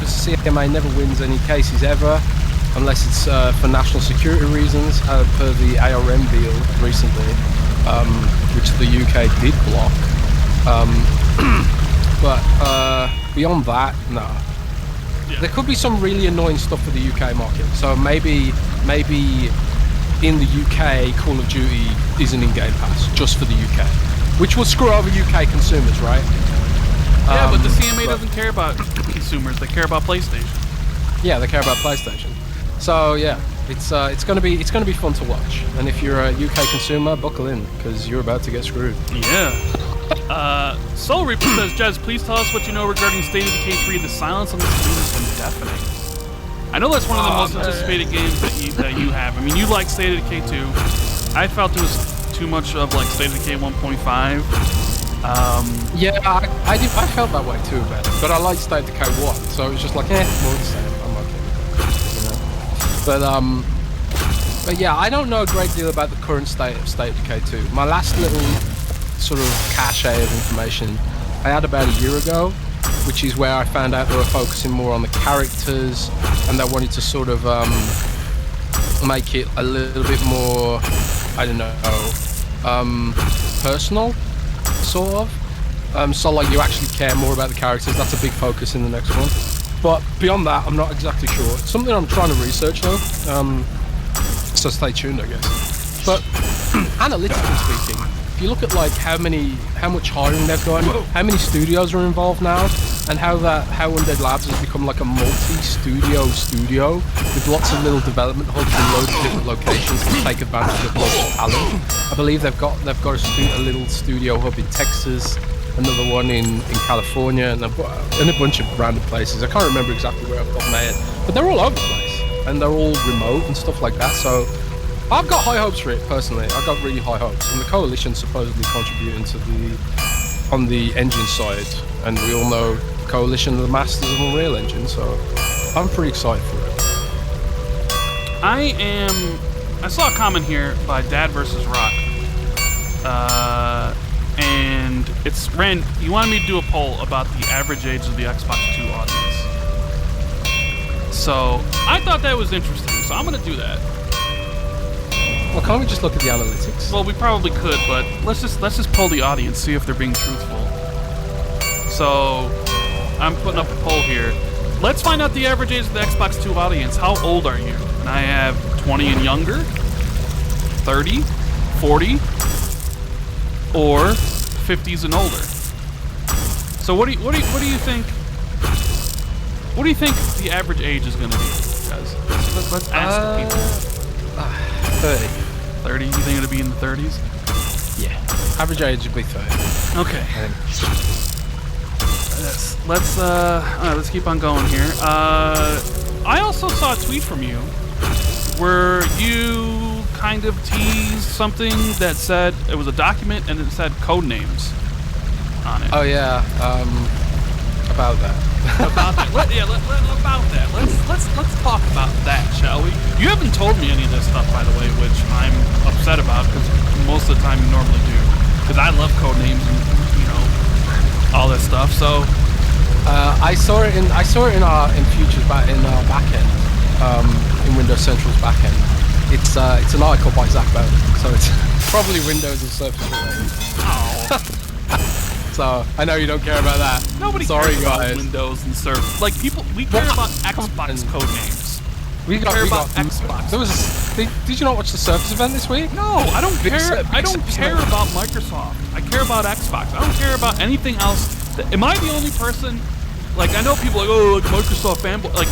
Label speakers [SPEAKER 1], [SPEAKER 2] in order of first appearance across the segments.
[SPEAKER 1] because the CMA never wins any cases ever, unless it's for national security reasons, per the ARM deal recently, which the UK did block. But beyond that, no. Yeah. There could be some really annoying stuff for the UK market. So maybe in the UK, Call of Duty isn't in Game Pass just for the UK, which will screw over UK consumers, right?
[SPEAKER 2] Yeah, but the CMA doesn't care about consumers. They care about PlayStation.
[SPEAKER 1] Yeah, they care about PlayStation. So yeah, it's gonna be fun to watch. And if you're a UK consumer, buckle in because you're about to get screwed.
[SPEAKER 2] Yeah. Soul Reaper says, Jez, please tell us what you know regarding State of Decay 3. The silence on the screen has been deafening. I know that's one of the most anticipated games that you have. I mean, you like State of Decay 2. I felt it was too much of like State of Decay 1.5.
[SPEAKER 1] Yeah, I felt that way too, Ben. But I like State of Decay 1, so it was just like, more the same. I'm okay with that, you know. But yeah, I don't know a great deal about the current state of Decay 2. My last little sort of cache of information I had about a year ago, which is where I found out they were focusing more on the characters, and they wanted to sort of make it a little bit more, I don't know, personal, sort of. So like you actually care more about the characters. That's a big focus in the next one. But beyond that, I'm not exactly sure. It's something I'm trying to research though. So stay tuned, I guess. But analytically speaking, if you look at like how much hiring they've done, how many studios are involved now, and how Undead Labs has become like a multi-studio with lots of little development hubs in loads of different locations to take advantage of local talent. I believe they've got a little studio hub in Texas, another one in California, and a bunch of random places. I can't remember exactly where I've got my head, but they're all over the place, and they're all remote and stuff like that. So I've got high hopes for it personally. I've got really high hopes, and the Coalition supposedly contributing to on the engine side, and we all know Coalition are the masters of Unreal Engine, so I'm pretty excited for it.
[SPEAKER 2] I saw a comment here by Dad vs. Rock, and it's Ren. You wanted me to do a poll about the average age of the Xbox 2 audience, so I thought that was interesting. So I'm gonna do that.
[SPEAKER 1] Well, can't we just look at the analytics?
[SPEAKER 2] Well, we probably could, but let's just poll the audience, see if they're being truthful. So I'm putting up a poll here. Let's find out the average age of the Xbox 2 audience. How old are you? And I have 20 and younger, 30, 40, or 50s and older. So what do you think? What do you think the average age is going to be, guys? Let's ask the people.
[SPEAKER 1] 30.
[SPEAKER 2] 30? You think it'll be in the 30s?
[SPEAKER 1] Yeah. Average age would be 30.
[SPEAKER 2] Okay. Let's keep on going here. I also saw a tweet from you where you kind of teased something that said it was a document and it said code names on it.
[SPEAKER 1] Oh yeah. About that.
[SPEAKER 2] About that. About that. Let's talk about that, shall we? You haven't told me any of this stuff, by the way, which I'm upset about because most of the time you normally do. Because I love code names and all this stuff. So
[SPEAKER 1] I saw it in Futures in our backend, in Windows Central's backend. It's an article by Zach Bowden, so it's probably Windows and Surface related.
[SPEAKER 2] Oh.
[SPEAKER 1] So I know you don't care about that.
[SPEAKER 2] Nobody cares about Windows and Surface. Like we care about Xbox code names. We care about Xbox.
[SPEAKER 1] Did you not watch the Surface event this week?
[SPEAKER 2] No, I don't care. I don't care about Microsoft. I care about Xbox. I don't care about anything else. Am I the only person? Like I know people like Microsoft fanboy. Like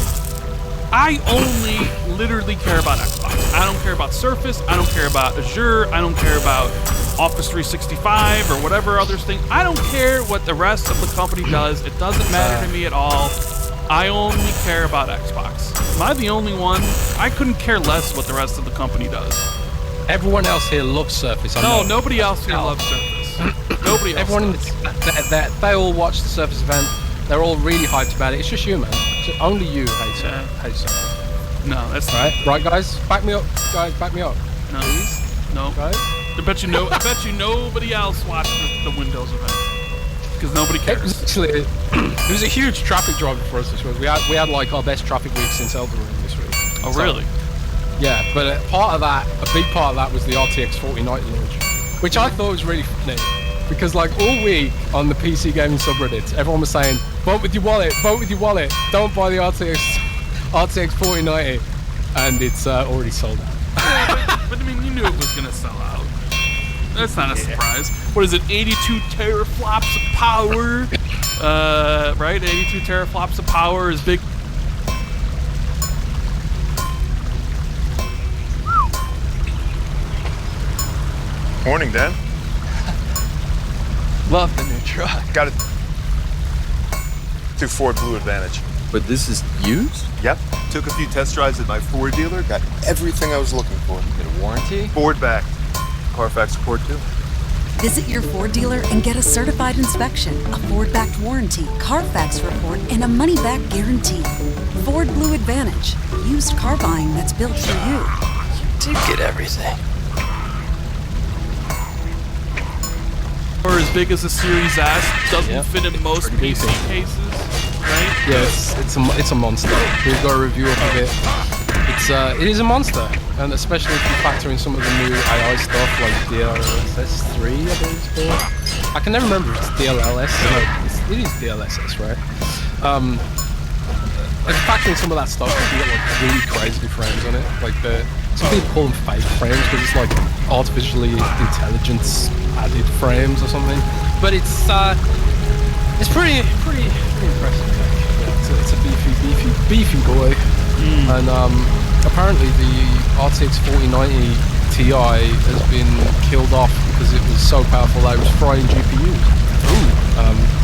[SPEAKER 2] I only literally care about Xbox. I don't care about Surface. I don't care about Azure. I don't care about Office 365 or whatever other thing. I don't care what the rest of the company does. It doesn't matter to me at all. I only care about Xbox. Am I the only one? I couldn't care less what the rest of the company does.
[SPEAKER 1] Everyone else here loves Surface.
[SPEAKER 2] Nobody else here loves Surface. Nobody else.
[SPEAKER 1] Everyone, they all watched the Surface event. They're all really hyped about it. It's just you, man. Only you hate Surface.
[SPEAKER 2] No, that's
[SPEAKER 1] right, guys. Back me up, guys. Back me up.
[SPEAKER 2] No,
[SPEAKER 1] please.
[SPEAKER 2] No,
[SPEAKER 1] guys.
[SPEAKER 2] I bet you nobody else watched the Windows event because nobody cares.
[SPEAKER 1] It It was a huge traffic driver for us this week. We had like our best traffic week since Elden Ring this week.
[SPEAKER 2] Oh, really?
[SPEAKER 1] Yeah, but a big part of that was the RTX 4090 launch, which I thought was really funny. Because like all week on the PC gaming subreddits, everyone was saying, vote with your wallet, don't buy the RTX 4090, and it's already sold out.
[SPEAKER 2] Yeah, but I mean, you knew it was gonna sell out. That's not a surprise. What is it, 82 teraflops of power? Right, 82 teraflops of power is big.
[SPEAKER 3] Morning, Dan.
[SPEAKER 4] Love the new truck.
[SPEAKER 3] Got it. To Ford Blue Advantage.
[SPEAKER 4] But this is used?
[SPEAKER 3] Yep. Took a few test drives at my Ford dealer. Got everything I was looking for.
[SPEAKER 4] Get a warranty?
[SPEAKER 3] Ford back. Carfax support too.
[SPEAKER 5] Visit your Ford dealer and get a certified inspection, a Ford-backed warranty, Carfax report, and a money-back guarantee. Ford Blue Advantage. Used car buying that's built for you.
[SPEAKER 4] Did get everything.
[SPEAKER 2] Or as big as a Series S, doesn't fit in most
[SPEAKER 1] Pretty
[SPEAKER 2] PC
[SPEAKER 1] decent.
[SPEAKER 2] cases, right?
[SPEAKER 1] Yes, it's a monster. We've got a review of it. It is a monster, and especially if you factor in some of the new AI stuff like DLSS 3, I believe it's called. I can never remember if it's DLLS. No, it is DLSS, right? If you factor in some of that stuff, you get like really crazy frames on it. Like some people call them fake frames because it's like artificially intelligence added frames or something. But it's pretty impressive. It's a beefy boy. And apparently the RTX 4090 Ti has been killed off because it was so powerful that it was frying GPUs.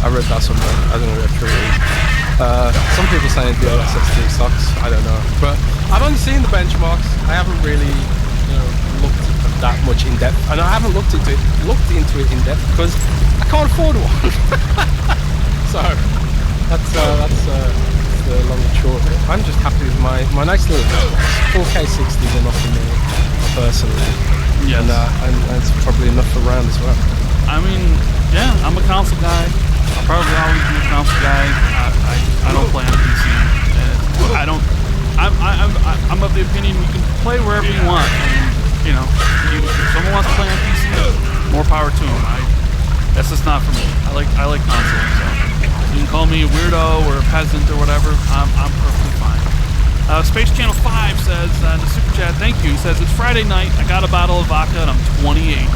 [SPEAKER 1] I read that somewhere. I don't know if true it is. Some people saying DLSS 3 sucks. I don't know, but I've only seen the benchmarks. I haven't really, looked that much in depth, and I haven't looked into it in depth because I can't afford one. So that's the long and short of it. I'm just happy with my nice little 4K 60 is enough for me personally.
[SPEAKER 2] Yes.
[SPEAKER 1] And it's probably enough for round as well.
[SPEAKER 2] I mean, yeah, I'm a console guy. I'll probably always be a console guy. I don't play on PC. I don't. I'm of the opinion you can play wherever you want. And, if someone wants to play on PC, more power to them. That's just not for me. I like consoles. So you can call me a weirdo or a peasant or whatever. I'm perfectly fine. Space Channel 5 says in the super chat, thank you. He says it's Friday night. I got a bottle of vodka and I'm 28.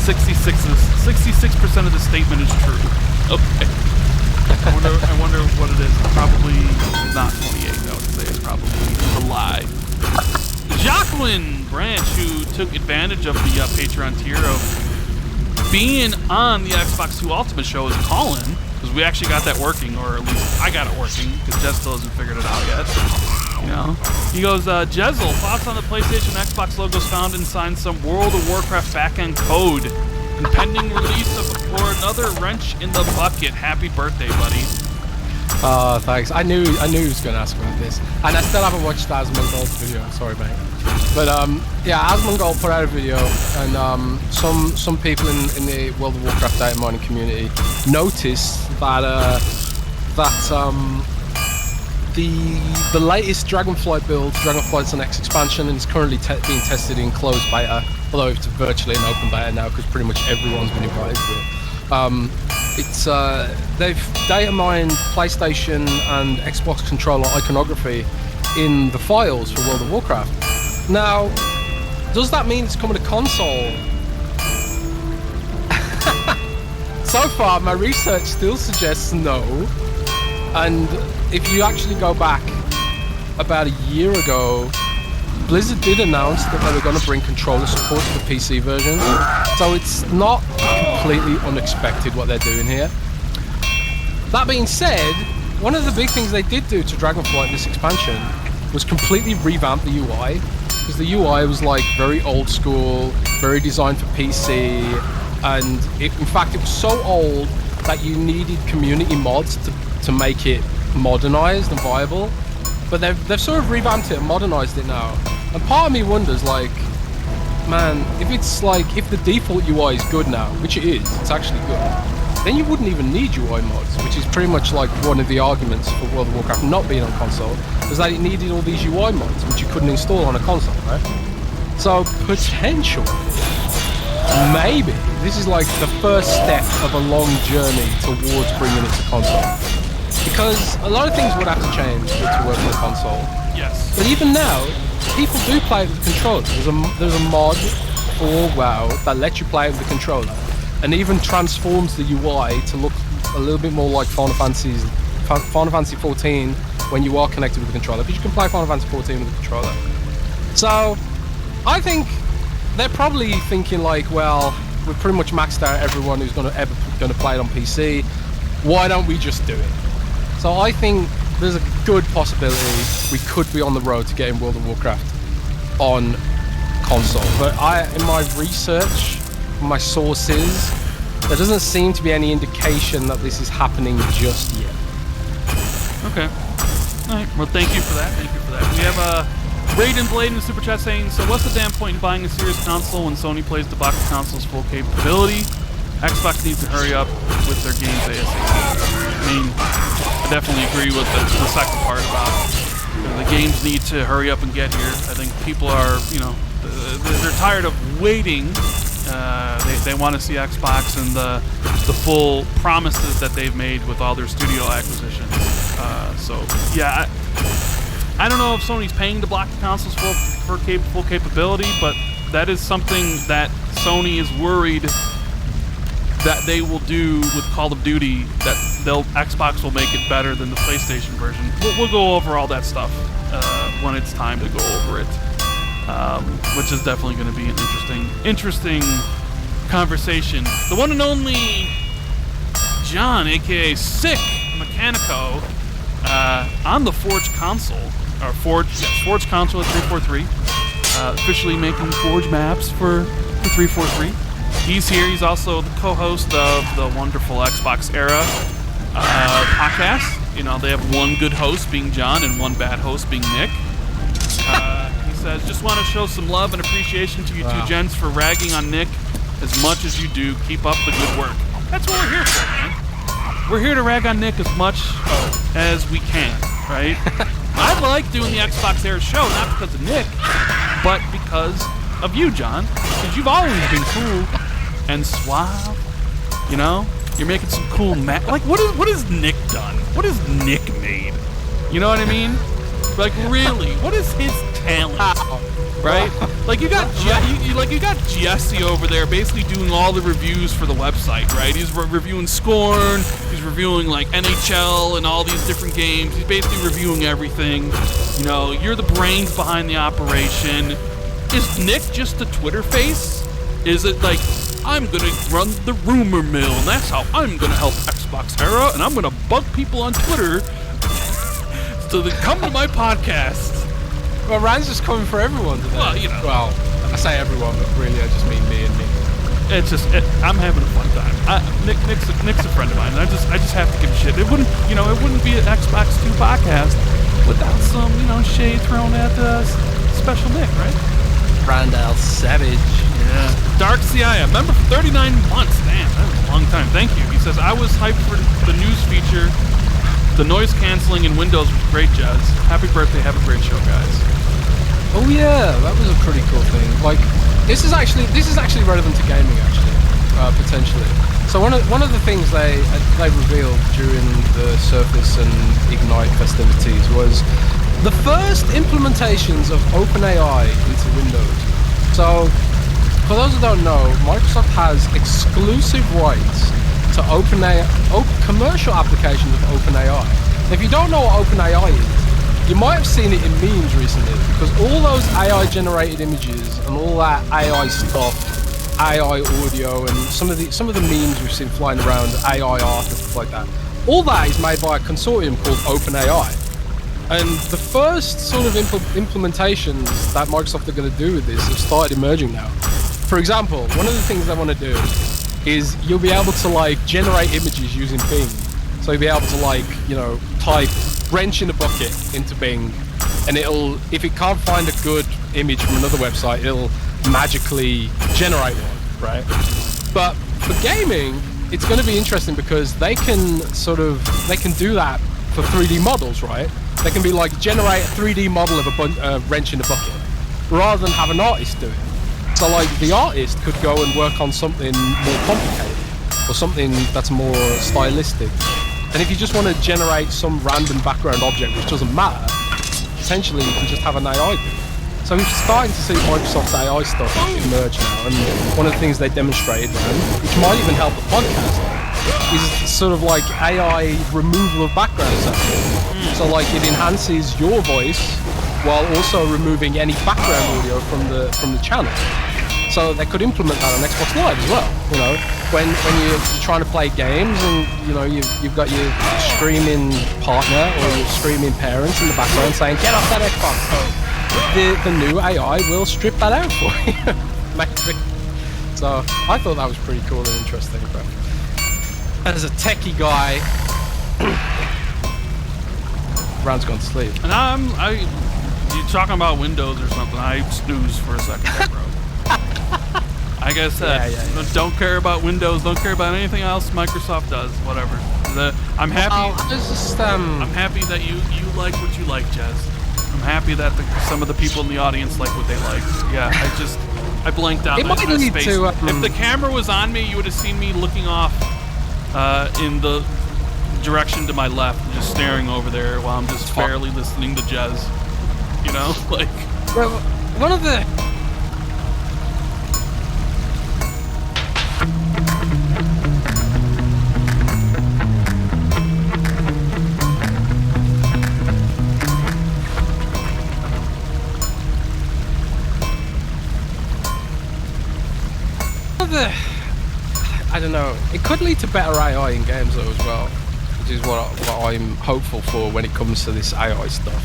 [SPEAKER 2] 66% of the statement is true. Okay. I wonder what it is. Probably not 28. I would say it's probably a lie. Jacqueline Branch, who took advantage of the Patreon tier of being on the Xbox 2 Ultimate show, is calling, because we actually got that working, or at least I got it working, because Jez still hasn't figured it out yet. He goes, Jezel, thoughts on the PlayStation Xbox logos found inside some World of Warcraft backend code? Impending release or another wrench in the bucket. Happy birthday, buddy.
[SPEAKER 1] Oh, thanks. I knew he was going to ask about this, and I still haven't watched Asmongold's video. Sorry, mate. But yeah, Asmongold put out a video, and some people in the World of Warcraft data mining community noticed that the latest Dragonflight build, Dragonflight's the next expansion, and it's currently being tested in closed beta, although it's virtually an open beta now because pretty much everyone's been invited to it. They've data mined PlayStation and Xbox controller iconography in the files for World of Warcraft. Now, does that mean it's coming to console? So far, my research still suggests no. And if you actually go back about a year ago, Blizzard did announce that they were going to bring controller support to the PC version. So it's not completely unexpected what they're doing here. That being said, one of the big things they did do to Dragonflight in this expansion was completely revamp the UI. Because the UI was like very old school, very designed for PC, and in fact it was so old that you needed community mods to make it modernized and viable. But they've sort of revamped it and modernized it now. And part of me wonders, like, man, if the default UI is good now, which it is, it's actually good, then you wouldn't even need UI mods, which is pretty much like one of the arguments for World of Warcraft not being on console, was that it needed all these UI mods, which you couldn't install on a console, right? So potentially, maybe this is like the first step of a long journey towards bringing it to console. Because a lot of things would have to change to work on the console.
[SPEAKER 2] Yes.
[SPEAKER 1] But even now, people do play it with the controller. There's a mod for WoW that lets you play it with the controller, and even transforms the UI to look a little bit more like Final Fantasy 14 when you are connected with the controller, because you can play Final Fantasy 14 with the controller. So I think they're probably thinking like, well, we've pretty much maxed out everyone who's ever going to play it on PC. Why don't we just do it? So I think there's a good possibility we could be on the road to getting World of Warcraft on console. But in my research, my sources, there doesn't seem to be any indication that this is happening just yet.
[SPEAKER 2] Okay. All right. Well, thank you for that. Thank you for that. We have Raiden Blade in the super chat saying, so what's the damn point in buying a Series console when Sony plays to box the console's full capability? Xbox needs to hurry up with their games ASAP. I mean, I definitely agree with the second part about the games need to hurry up and get here. I think people are, they're tired of waiting. They want to see Xbox and the full promises that they've made with all their studio acquisitions. So yeah, I don't know if Sony's paying to block the consoles for full capability, but that is something that Sony is worried that they will do with Call of Duty, that Xbox will make it better than the PlayStation version. We'll go over all that stuff when it's time to go over it, which is definitely going to be an interesting conversation. The one and only John, aka Sick Mechanico, on the Forge console, or Forge console at 343, officially making Forge maps for 343. He's here. He's also the co-host of the wonderful Xbox Era podcast. They have one good host being John and one bad host being Nick. He says, just want to show some love and appreciation to you two gents for ragging on Nick as much as you do. Keep up the good work. That's what we're here for, man. We're here to rag on Nick as much as we can, right? I like doing the Xbox Era show, not because of Nick, but because of you, John. Because you've always been cool and suave. You're making some cool like what has Nick done? What has Nick made? You know what I mean? Like, really, what is his talent? Right? Like, you got Jesse over there basically doing all the reviews for the website, right? He's reviewing Scorn, he's reviewing like NHL and all these different games. He's basically reviewing everything. You're the brains behind the operation. Is Nick just a Twitter face? Is it like, I'm gonna run the rumor mill, and that's how I'm gonna help Xbox Era, and I'm gonna bug people on Twitter so they come to my podcast?
[SPEAKER 1] Well, Rand's just coming for everyone today. Well, I say everyone, but really I just mean me and me.
[SPEAKER 2] It's just, I'm having a fun time. Nick's a friend of mine. And I just have to give a shit. It wouldn't be an Xbox 2 podcast without some, shade thrown at special Nick, right?
[SPEAKER 1] Randall Savage.
[SPEAKER 2] Yeah. Dark CIA, member for 39 months. Damn, that was a long time. Thank you. He says, I was hyped for the news feature. The noise canceling in Windows was great, Jazz. Happy birthday. Have a great show, guys.
[SPEAKER 1] Oh yeah, that was a pretty cool thing. Like, this is actually relevant to gaming, actually, potentially. So one of the things they revealed during the Surface and Ignite festivities was the first implementations of OpenAI into Windows. So, for those who don't know, Microsoft has exclusive rights to commercial applications of OpenAI. If you don't know what OpenAI is, you might have seen it in memes recently, because all those AI-generated images and all that AI stuff, AI audio, and some of the memes we've seen flying around, AI art and stuff like that, all that is made by a consortium called OpenAI. And the first sort of implementations that Microsoft are going to do with this have started emerging now. For example, one of the things they want to do is you'll be able to generate images using Bing. So you'll be able to type wrench in a bucket into Bing, and if it can't find a good image from another website, it'll magically generate one, right? But for gaming, it's going to be interesting because they can do that for 3D models, right? They can be like generate a 3D model of a wrench in a bucket, rather than have an artist do it. So like the artist could go and work on something more complicated, or something that's more stylistic. And if you just want to generate some random background object which doesn't matter, potentially you can just have an AI do it. So we're starting to see Microsoft's AI stuff emerge now, and one of the things they demonstrated, which might even help the podcast, is sort of like AI removal of background sound. So like it enhances your voice while also removing any background audio from the channel. So they could implement that on Xbox Live as well. You know, when you're trying to play games and you know you've got your streaming partner or your streaming parents in the background saying, "Get off that Xbox." The new AI will strip that out for you. Maybe. So I thought that was pretty cool and interesting. But as a techie guy, Rand's gone to sleep.
[SPEAKER 2] And you talking about Windows or something? I snooze for a second there, bro. Like I said, don't care about Windows. Don't care about anything else Microsoft does. Whatever. I'm happy. I'm happy that you like what you like, Jez. I'm happy that some of the people in the audience like what they like. Yeah, I blanked out.
[SPEAKER 1] It might lead
[SPEAKER 2] space.
[SPEAKER 1] to,
[SPEAKER 2] if the camera was on me, you would have seen me looking off in the direction to my left, just staring over there while I'm just barely listening to Jez. You know, like.
[SPEAKER 1] Well, one of the. I don't know. It could lead to better AI in games though as well, which is what I'm hopeful for when it comes to this AI stuff.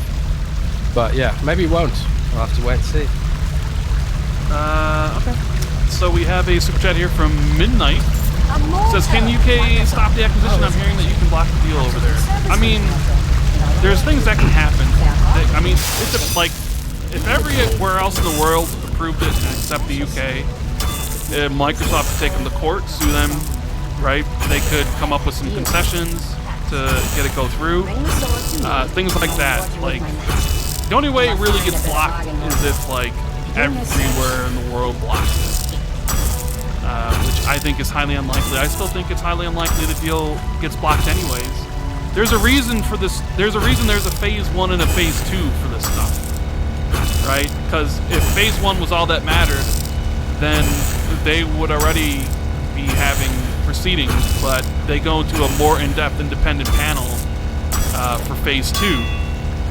[SPEAKER 1] But yeah, maybe it won't. I'll have to wait and see.
[SPEAKER 2] Okay. So we have a super chat here from Midnight. It says, "Can UK stop the acquisition? I'm hearing that you can block the deal over there." I mean, there's things that can happen. I mean, it's like if everywhere else in the world approved it except the UK. Microsoft could take them to court, sue them, right? They could come up with some concessions to get it go through. Things like that. Like, the only way it really gets blocked is if, like, everywhere in the world blocks it. Which I think is highly unlikely. I still think it's highly unlikely the deal gets blocked anyways. There's a reason for this. There's a reason there's a phase 1 and a phase 2 for this stuff, right? Because if phase 1 was all that mattered, then they would already be having proceedings, but they go into a more in-depth independent panel for phase 2.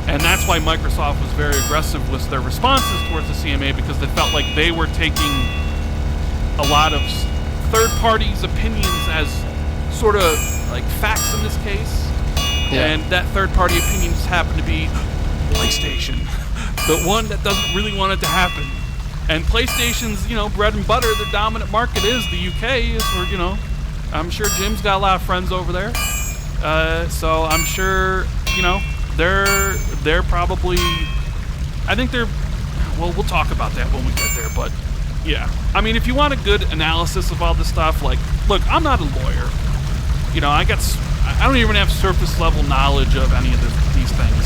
[SPEAKER 2] And that's why Microsoft was very aggressive with their responses towards the CMA, because they felt like they were taking a lot of third parties' opinions as sort of like facts in this case. Yeah. And that third party opinion just happened to be PlayStation, the one that doesn't really want it to happen. And PlayStation's, you know, bread and butter, their dominant market is the UK, is where, you know, I'm sure Jim's got a lot of friends over there. So I'm sure, you know, they're probably, I think they're, well, we'll talk about that when we get there, but yeah. I mean, if you want a good analysis of all this stuff, like, look, I'm not a lawyer. You know, I don't even have surface level knowledge of any of these things.